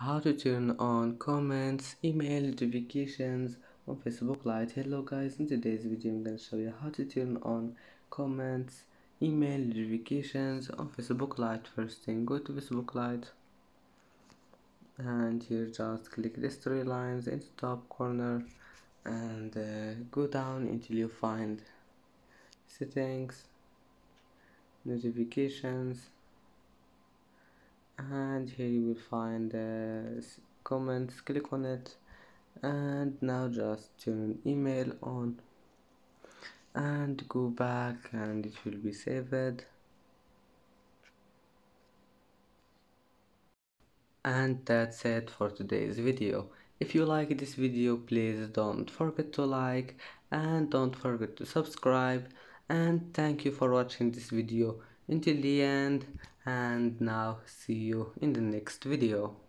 How to turn on comments, email notifications on Facebook Lite. Hello guys, in today's video I'm going to show you how to turn on comments, email notifications on Facebook Lite. First thing, go to Facebook Lite and here just click the three lines in the top corner and go down until you find settings, notifications, and here you will find comments. Click on it and now just turn email on and go back and it will be saved. And that's it for today's video. If you like this video, please don't forget to like and don't forget to subscribe, and thank you for watching this video until the end, and now see you in the next video.